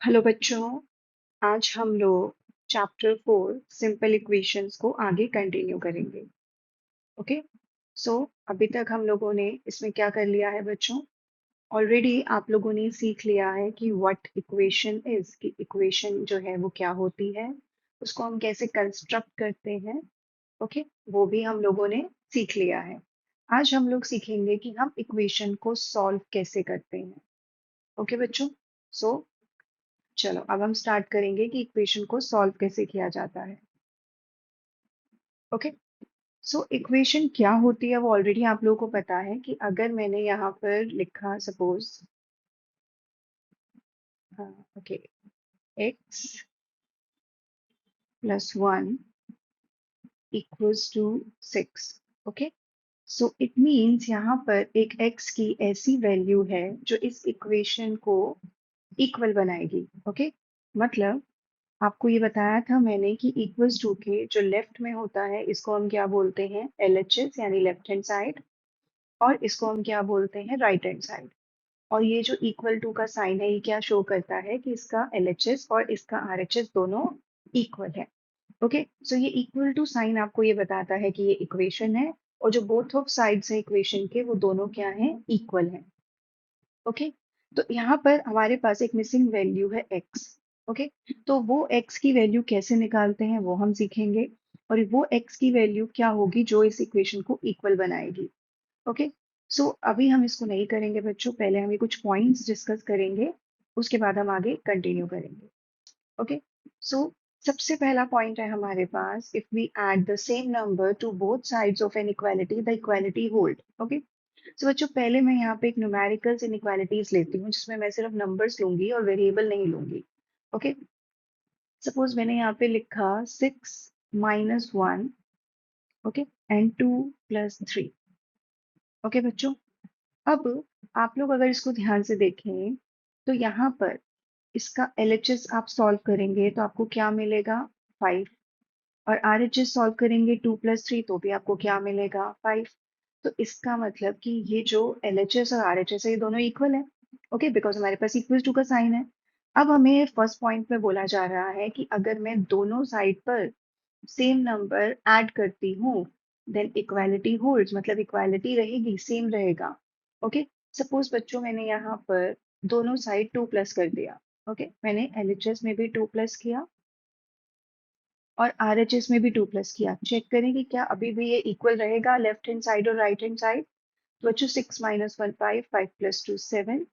Hello बच्चों, आज हम लोग चैप्टर 4 सिंपल इक्वेशंस को आगे कंटिन्यू करेंगे। ओके, सो अभी तक हम लोगों ने इसमें क्या कर लिया है बच्चों? ऑलरेडी आप लोगों ने सीख लिया है कि व्हाट इक्वेशन इज, कि इक्वेशन जो है वो क्या होती है, उसको हम कैसे कंस्ट्रक्ट करते हैं। ओके, वो भी हम लोगों ने सीख लिया है। आज हम लोग सीखेंगे कि हम इक्वेशन को सॉल्व कैसे करते हैं। ओके बच्चों, सो चलो अब हम स्टार्ट करेंगे कि इक्वेशन को सॉल्व कैसे किया जाता है। ओके, सो इक्वेशन क्या होती है वो ऑलरेडी आप लोगों को पता है कि अगर मैंने यहाँ पर लिखा suppose okay x plus 1 equals to 6। Okay, so it means यहाँ पर एक x की ऐसी वैल्यू है जो इस इक्वेशन को इक्वल बनाएगी। ओके, मतलब आपको ये बताया था मैंने कि इक्वल्स टू के जो लेफ्ट में होता है इसको हम क्या बोलते हैं, LHS यानी लेफ्ट हैंड साइड, और इसको हम क्या बोलते हैं, राइट हैंड साइड। और ये जो इक्वल टू का साइन है ये क्या शो करता है कि इसका LHS और इसका RHS दोनों इक्वल है। ओके, सो ये इक्वल टू साइन आपको ये बताता है कि ये इक्वेशन है, और जो बोथ ऑफ साइड्स है इक्वेशन के वो दोनों क्या हैं, इक्वल हैं। ओके, तो यहाँ पर हमारे पास एक मिसिंग वैल्यू है x। ओके, तो वो x की वैल्यू कैसे निकालते हैं वो हम सीखेंगे, और वो x की वैल्यू क्या होगी जो इस इक्वेशन को इक्वल बनाएगी। ओके, सो अभी हम इसको नहीं करेंगे बच्चों, पहले हम ये कुछ पॉइंट्स डिस्कस करेंगे, उसके बाद हम आगे कंटिन्यू करेंगे। ओके, सो सबसे पहला पॉइंट है हमारे पास, if we add the same number to both sides of an equality the equality hold. Okay, तो बच्चों पहले मैं यहाँ पे एक न्यूमेरिकल्स इनइक्वालिटीज लेती हूँ जिसमें मैं सिर्फ नंबर्स लूंगी और वेरिएबल नहीं लूंगी। ओके, सपोज मैंने यहाँ पे लिखा 6 - 1, ओके, एंड 2 + 3। ओके बच्चों, अब आप लोग अगर इसको ध्यान से देखें तो यहाँ पर इसका LHS आप सॉल्व करेंगे तो आपको क्या मिलेगा, 5। और RHS सॉल्व करेंगे 2 + 3 तो भी आपको क्या मिलेगा, 5। तो इसका मतलब कि ये जो LHS और RHS है ये दोनों इक्वल है। ओके, बिकॉज हमारे पास इक्वल टू का साइन है। अब हमें फर्स्ट पॉइंट में बोला जा रहा है कि अगर मैं दोनों साइड पर सेम नंबर ऐड करती हूँ देन इक्वालिटी होल्ड्स, मतलब इक्वालिटी रहेगी, सेम रहेगा। ओके, सपोज बच्चों मैंने यहाँ पर दोनों साइड 2 प्लस कर दिया। ओके, मैंने LHS में भी 2 प्लस किया और RHS में भी 2 प्लस किया। चेक करें कि क्या अभी भी ये इक्वल रहेगा लेफ्ट हैंड साइड और राइट हैंड साइड। तो बच्चों 6 - 1 5, 5 + 2 7,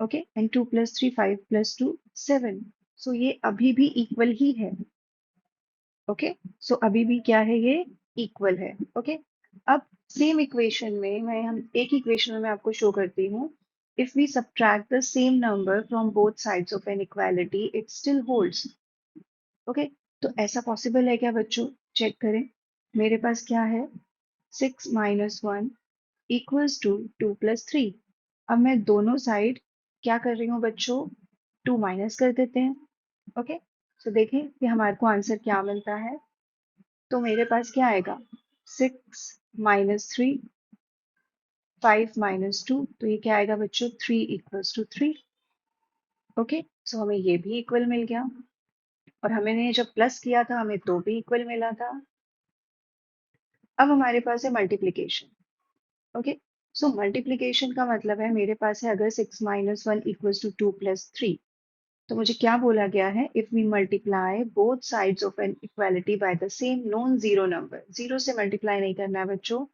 ओके, एंड 2 + 3 5 + 2 7। सो ये अभी भी इक्वल ही है। ओके, सो अभी भी क्या है, ये इक्वल है। ओके, अब सेम इक्वेशन में हम एक इक्वेशन में मैं आपको शो करती हूँ, if we subtract the same number from both sides of an equality it still holds. Okay, तो ऐसा पॉसिबल है क्या बच्चों? चेक करें, मेरे पास क्या है, 6 - 1 इक्वल्स टू 2 + 3। अब मैं दोनों साइड क्या कर रही हूँ बच्चों, 2 माइनस कर देते हैं। ओके, तो देखें कि हमारे को आंसर क्या मिलता है। तो मेरे पास क्या आएगा, 6 - 3, 5 - 2, तो ये क्या आएगा बच्चों, 3 = 3। ओके, सो हमें ये भी इक्वल मिल गया, और हमने जब प्लस किया था हमें तो भी इक्वल मिला था। अब हमारे पास है मल्टीप्लीकेशन। ओके, सो मल्टीप्लीकेशन का मतलब है मेरे पास है अगर 6 - 1 इक्वल्स टू 2 + 3, तो मुझे क्या बोला गया है, if we multiply both sides of an equality by the same non zero number. Zero से मल्टीप्लाई नहीं करना है बच्चों,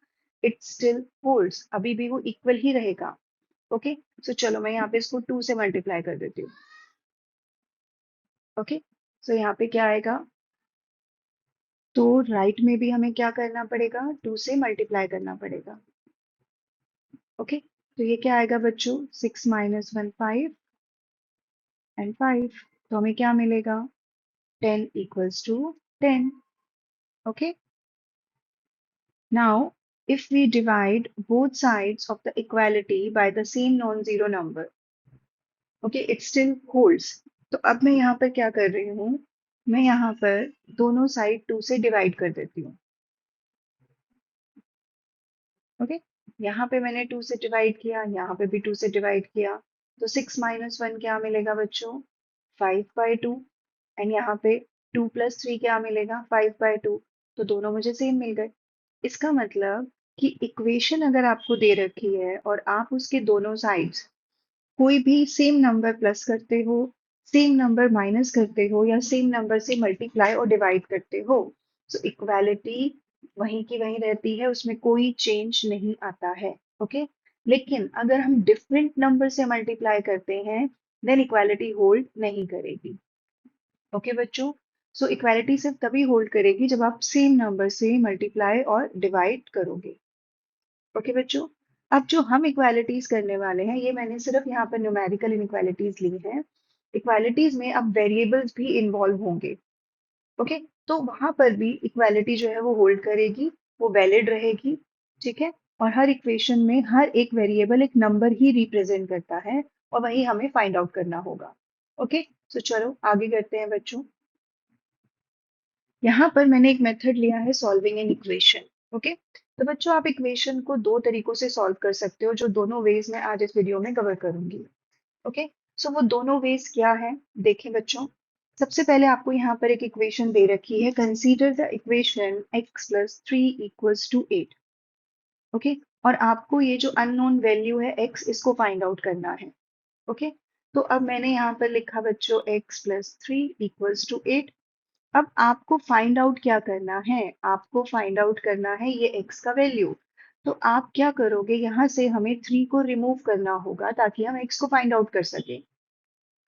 इट स्टिल होल्ड्स, अभी भी वो इक्वल ही रहेगा। ओके, सो चलो मैं यहाँ पे इसको 2 से मल्टीप्लाई कर देती हूँ। ओके, सो यहाँ पे क्या आएगा, तो राइट में भी हमें क्या करना पड़ेगा, 2 से मल्टीप्लाई करना पड़ेगा। ओके, तो ये क्या आएगा बच्चों, 6 - 1 5 एंड 5, तो हमें क्या मिलेगा, 10 = 10। Okay, now if we divide both sides of the equality by the same non-zero number, okay, it still holds। तो अब मैं यहाँ पर क्या कर रही हूँ, मैं यहाँ पर दोनों साइड 2 से डिवाइड कर देती हूँ। ओके, यहाँ पे मैंने 2 से डिवाइड किया, यहाँ पे भी 2 से डिवाइड किया, तो 6 - 1 क्या मिलेगा बच्चों, 5/2 एंड यहाँ पे 2 + 3 क्या मिलेगा 5/2, तो दोनों मुझे सेम मिल गए। इसका मतलब कि इक्वेशन अगर आपको दे रखी है और आप उसके दोनों साइड्स कोई भी सेम नंबर प्लस करते हो, सेम नंबर माइनस करते हो या सेम नंबर से मल्टीप्लाई और डिवाइड करते हो, तो इक्वालिटी वहीं की वहीं रहती है, उसमें कोई चेंज नहीं आता है। ओके, लेकिन अगर हम डिफरेंट नंबर से मल्टीप्लाई करते हैं देन इक्वालिटी होल्ड नहीं करेगी। ओके बच्चों, सो इक्वालिटी सिर्फ तभी होल्ड करेगी जब आप सेम नंबर से मल्टीप्लाई और डिवाइड करोगे। ओके बच्चों, अब जो हम इक्वालिटीज करने वाले हैं, ये मैंने सिर्फ यहाँ पर न्यूमेरिकल इनइक्वालिटीज ली हैं। इक्वालिटीज में अब वेरिएबल्स भी इन्वॉल्व होंगे। ओके, तो वहां पर भी इक्वालिटी जो है वो होल्ड करेगी, वो वैलिड रहेगी। ठीक है, और हर इक्वेशन में हर एक वेरिएबल एक नंबर ही रिप्रेजेंट करता है और वही हमें फाइंड आउट करना होगा। ओके, तो चलो आगे करते हैं बच्चों। यहाँ पर मैंने एक मेथड लिया है सॉल्विंग एन इक्वेशन। ओके, तो बच्चों आप इक्वेशन को दो तरीकों से सॉल्व कर सकते हो, जो दोनों वेज मैं आज इस वीडियो में कवर करूंगी। ओके, सो वो दोनों वेज क्या है, देखें बच्चों। सबसे पहले आपको यहाँ पर एक इक्वेशन दे रखी है, consider the equation x + 3 = 8। Okay, और आपको ये जो अननोन वैल्यू है x, इसको फाइंड आउट करना है। ओके, तो अब मैंने यहाँ पर लिखा बच्चों x + 3 = 8। अब आपको फाइंड आउट क्या करना है, आपको फाइंड आउट करना है ये x का वैल्यू। तो आप क्या करोगे, यहाँ से हमें 3 को रिमूव करना होगा ताकि हम x को फाइंड आउट कर सके।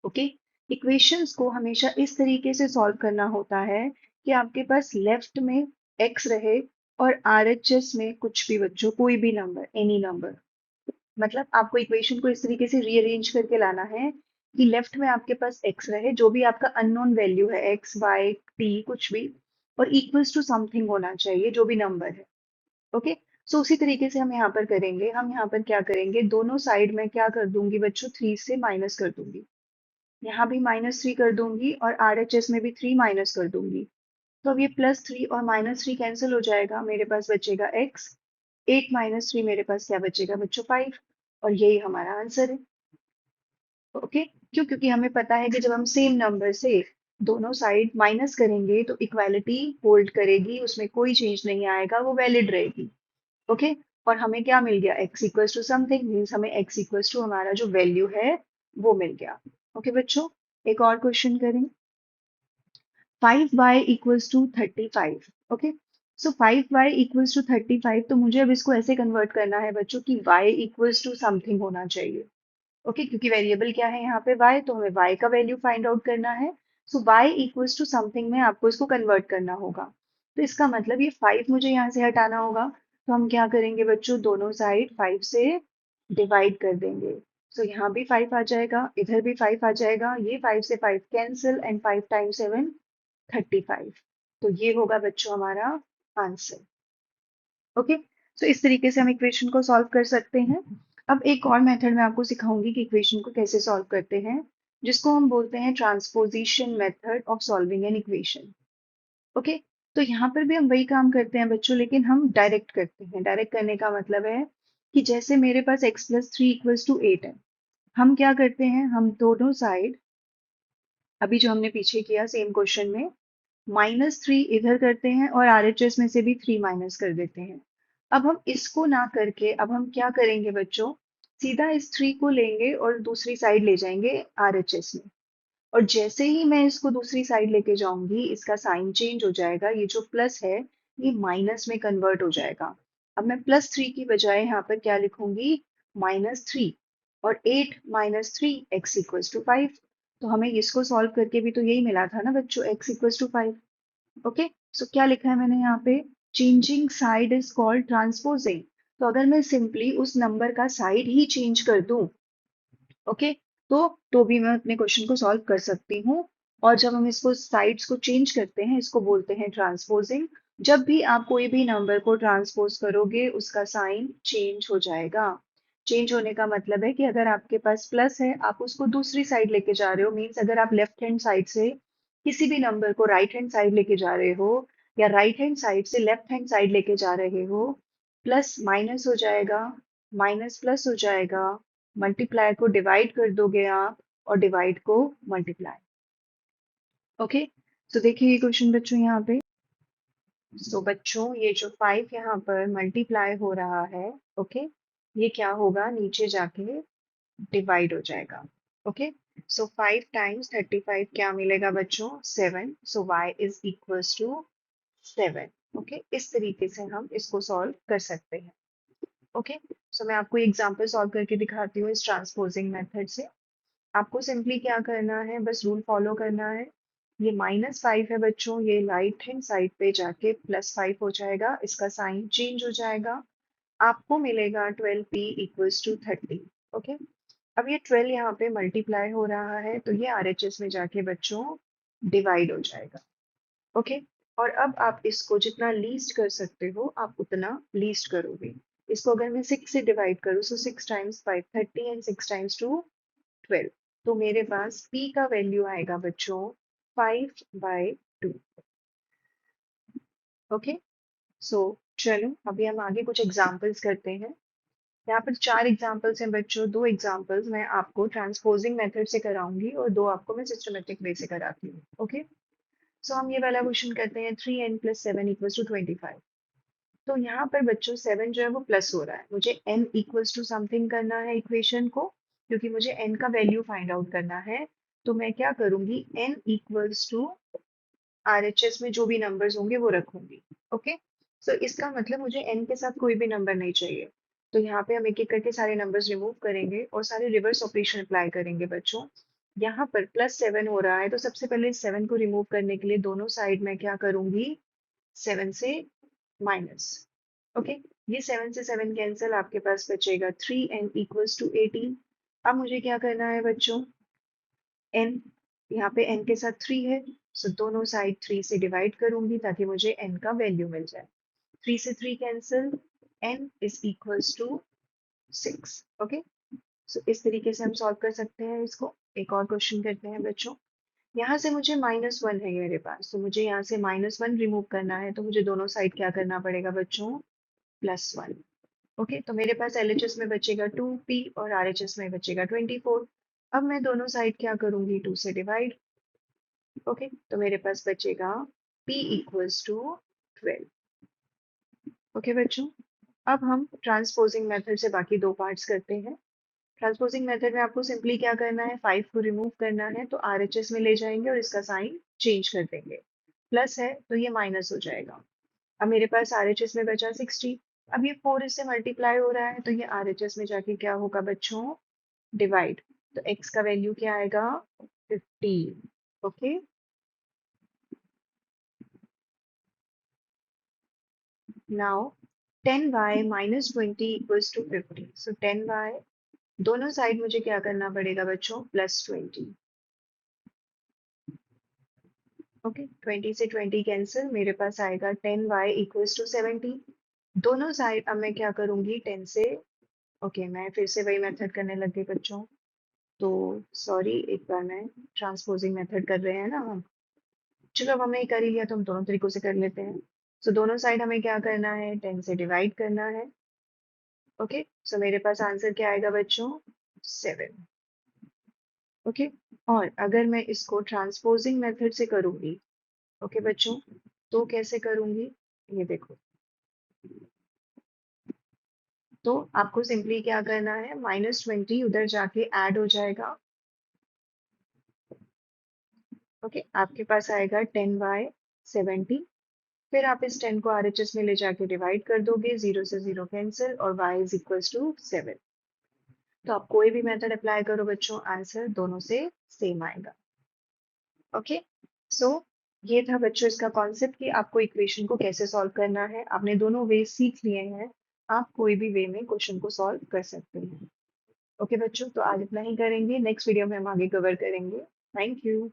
ओके, इक्वेशंस को हमेशा इस तरीके से सॉल्व करना होता है कि आपके पास लेफ्ट में x रहे और RHS में कुछ भी बच्चों, कोई भी नंबर, एनी नंबर। मतलब आपको इक्वेशन को इस तरीके से रीअरेंज करके लाना है कि लेफ्ट में आपके पास x रहे, जो भी आपका अननोन वैल्यू है, x y t कुछ भी, और इक्वल्स टू समथिंग होना चाहिए, जो भी नंबर है। ओके, सो उसी तरीके से हम यहाँ पर करेंगे। हम यहाँ पर क्या करेंगे, दोनों साइड में क्या कर दूंगी बच्चों, 3 से माइनस कर दूंगी। यहाँ भी -3 कर दूंगी और RHS में भी 3 माइनस कर दूंगी। तो अब ये +3 और -3 कैंसिल हो जाएगा, मेरे पास बचेगा x। 8 - 3 मेरे पास क्या बचेगा बच्चों, 5। और यही हमारा आंसर है। ओके, क्यों, क्योंकि हमें पता है कि जब हम सेम नंबर से दोनों साइड माइनस करेंगे तो इक्वालिटी होल्ड करेगी, उसमें कोई चेंज नहीं आएगा, वो वैलिड रहेगी। ओके, और हमें क्या मिल गया, x equals to something, means हमें x इक्वल्स टू हमारा जो वैल्यू है वो मिल गया। ओके बच्चों, एक और क्वेश्चन करें। 5y = 35। ओके, सो 5y = 35, तो मुझे अब इसको ऐसे कन्वर्ट करना है बच्चों कि y इक्वल्स टू समथिंग होना चाहिए। ओके, क्योंकि वेरिएबल क्या है यहाँ पे y, तो हमें y का वैल्यू फाइंड आउट करना है। सो y इक्वल्स टू समथिंग में आपको इसको कन्वर्ट करना होगा। तो इसका मतलब ये 5 मुझे यहाँ से हटाना होगा। तो हम क्या करेंगे बच्चों, दोनों साइड 5 से डिवाइड कर देंगे। सो यहाँ भी 5 आ जाएगा, इधर भी 5 आ जाएगा, ये 5 से 5 कैंसिल एंड 5 × 7 = 35। तो ये होगा बच्चों हमारा आंसर। ओके, तो इस तरीके से हम इक्वेशन को सॉल्व कर सकते हैं। अब एक और मेथड मैं आपको सिखाऊंगी कि इक्वेशन को कैसे सॉल्व करते हैं, जिसको हम बोलते हैं transposition method of solving an equation. Okay, तो यहाँ पर भी हम वही काम करते हैं बच्चों, लेकिन हम डायरेक्ट करते हैं। डायरेक्ट करने का मतलब है कि जैसे मेरे पास x + 3 = 8 है, हम क्या करते हैं, हम दोनों साइड, अभी जो हमने पीछे किया सेम क्वेश्चन में, -3 इधर करते हैं और RHS में से भी 3 माइनस कर देते हैं। अब हम इसको ना करके अब हम क्या करेंगे बच्चों, सीधा इस 3 को लेंगे और दूसरी साइड ले जाएंगे RHS में। और जैसे ही मैं इसको दूसरी साइड लेके जाऊंगी, इसका साइन चेंज हो जाएगा, ये जो प्लस है ये माइनस में कन्वर्ट हो जाएगा। अब मैं +3 की बजाय यहाँ पर क्या लिखूंगी, -3। और 8 - 3 x = 5। तो हमें इसको सॉल्व करके भी तो यही मिला था ना बच्चों, x = 5। ओके, सो क्या लिखा है मैंने यहाँ पे, changing side is called transposing. तो अगर मैं सिंपली उस नंबर का साइड ही चेंज कर दूं, ओके, तो भी मैं अपने क्वेश्चन को सॉल्व कर सकती हूँ। और जब हम इसको साइड्स को चेंज करते हैं, इसको बोलते हैं ट्रांसपोजिंग। जब भी आप कोई भी नंबर को ट्रांसपोज करोगे, उसका साइन चेंज हो जाएगा। चेंज होने का मतलब है कि अगर आपके पास प्लस है, आप उसको दूसरी साइड लेके जा रहे हो, मीन्स अगर आप लेफ्ट हैंड साइड से किसी भी नंबर को राइट हैंड साइड लेके जा रहे हो, या राइट हैंड साइड से लेफ्ट हैंड साइड लेके जा रहे हो, प्लस माइनस हो जाएगा, माइनस प्लस हो जाएगा, मल्टीप्लाई को डिवाइड कर दोगे आप और डिवाइड को मल्टीप्लाई। ओके, सो देखिए ये क्वेश्चन बच्चों यहाँ पे। सो बच्चों ये जो 5 यहाँ पर मल्टीप्लाई हो रहा है, ओके, ये क्या होगा, नीचे जाके डिवाइड हो जाएगा। ओके, सो 5 टाइम्स 35 क्या मिलेगा बच्चों, 7। So y is equals to 7। Okay, इस तरीके से हम इसको सॉल्व कर सकते हैं। ओके, सो मैं आपको एग्जांपल सॉल्व करके दिखाती हूँ इस ट्रांसपोजिंग मेथड से। आपको सिंपली क्या करना है, बस रूल फॉलो करना है। ये -5 है बच्चों, ये राइट हैंड साइड पे जाके +5 हो जाएगा, इसका साइन चेंज हो जाएगा। आपको मिलेगा 12p इक्वल्स टू 30। ओके, अब ये 12 यहाँ पे मल्टीप्लाई हो रहा है, तो ये RHS में जाके बच्चों डिवाइड हो जाएगा। ओके, और अब आप इसको जितना लीस्ट कर सकते हो आप उतना लीस्ट करोगे। इसको अगर मैं 6 से डिवाइड करूँ, सो 6 टाइम्स 5 30 एंड 6 टाइम्स 2 12। तो मेरे पास p का वैल्यू आएगा बच्चों 5/2। ओके, सो चलो अभी हम आगे कुछ एग्जांपल्स करते हैं। यहाँ पर 4 एग्जांपल्स हैं बच्चों, 2 एग्जांपल्स मैं आपको ट्रांसपोजिंग मेथड से कराऊंगी और 2 आपको मैं सिस्टमेटिक वे से कराती हूँ। ओके, सो हम ये वाला क्वेश्चन करते हैं, 3n + 7 = 25। तो यहाँ पर बच्चों 7 जो है वो प्लस हो रहा है, मुझे n इक्वल्स टू समथिंग करना है इक्वेशन को, क्योंकि मुझे n का वैल्यू फाइंड आउट करना है। तो मैं क्या करूंगी, n इक्वल्स टू RHS में जो भी नंबर्स होंगे वो रखूंगी। ओके, सो इसका मतलब मुझे n के साथ कोई भी नंबर नहीं चाहिए। तो यहाँ पे हम एक एक करके सारे नंबर्स रिमूव करेंगे और सारे रिवर्स ऑपरेशन अप्लाई करेंगे बच्चों। यहाँ पर +7 हो रहा है, तो सबसे पहले 7 को रिमूव करने के लिए दोनों साइड में क्या करूंगी, 7 से माइनस। ओके, ये 7 से 7 कैंसिल, आपके पास बचेगा 3n इक्वल्स टू 18। अब मुझे क्या करना है बच्चों, n, यहाँ पे n के साथ 3 है, सो दोनों साइड 3 से डिवाइड करूंगी ताकि मुझे n का वैल्यू मिल जाए। 3 से 3 cancel, n is equals to 6। Okay, so इस तरीके से हम सॉल्व कर सकते हैं इसको। एक और क्वेश्चन करते हैं बच्चों। यहाँ से मुझे -1 है मेरे पास, तो मुझे यहाँ से -1 रिमूव करना है, तो मुझे दोनों साइड क्या करना पड़ेगा बच्चों, +1। ओके, तो मेरे पास LHS में बचेगा 2p और RHS में बचेगा 24। अब मैं दोनों साइड क्या करूंगी, 2 से डिवाइड। ओके, तो मेरे पास बचेगा p इक्वल्स टू 12। ओके बच्चों, अब हम ट्रांसपोजिंग मेथड से बाकी 2 पार्ट्स करते हैं। ट्रांसपोजिंग मेथड में आपको सिंपली क्या करना है, 5 को रिमूव करना है, तो RHS में ले जाएंगे और इसका साइन चेंज कर देंगे। प्लस है तो ये माइनस हो जाएगा। अब मेरे पास RHS में बचा 60। अब ये 4 इससे मल्टीप्लाई हो रहा है, तो ये RHS में जाके क्या होगा बच्चों, डिवाइड। तो x का वैल्यू क्या आएगा, 15। Okay, now 10y - 20 = 50। सो 10y, दोनों साइड मुझे क्या करना पड़ेगा बच्चों, +20। ओके, 20 से 20 कैंसिल, मेरे पास आएगा 10y = 70। दोनों साइड अब मैं क्या करूंगी, 10 से, ओके मैं फिर से वही मेथड करने लग गई बच्चों। तो सॉरी, एक बार मैं ट्रांसपोजिंग मेथड कर रहे हैं ना हम। चलो अब हमने ये कर ही लिया, तो हम दोनों तरीकों से कर लेते हैं। सो दोनों साइड हमें क्या करना है, 10 से डिवाइड करना है। ओके, सो मेरे पास आंसर क्या आएगा बच्चों, 7। ओके, और अगर मैं इसको ट्रांसपोजिंग मेथड से करूंगी, ओके बच्चों, तो कैसे करूंगी, ये देखो। तो आपको सिंपली क्या करना है, -20 उधर जाके ऐड हो जाएगा। ओके, आपके पास आएगा 10/70। फिर आप इस 10 को RHS में ले जाके डिवाइड कर दोगे, 0 से 0 कैंसिल और y = 7। तो आप कोई भी मेथड अप्लाई करो बच्चों, आंसर दोनों से सेम आएगा। ओके, सो ये था बच्चों इसका कॉन्सेप्ट कि आपको इक्वेशन को कैसे सॉल्व करना है। आपने दोनों वे सीख लिए हैं, आप कोई भी वे में क्वेश्चन को सॉल्व कर सकते हैं। ओके बच्चों, तो आज इतना ही करेंगे, नेक्स्ट वीडियो में हम आगे कवर करेंगे। Thank you.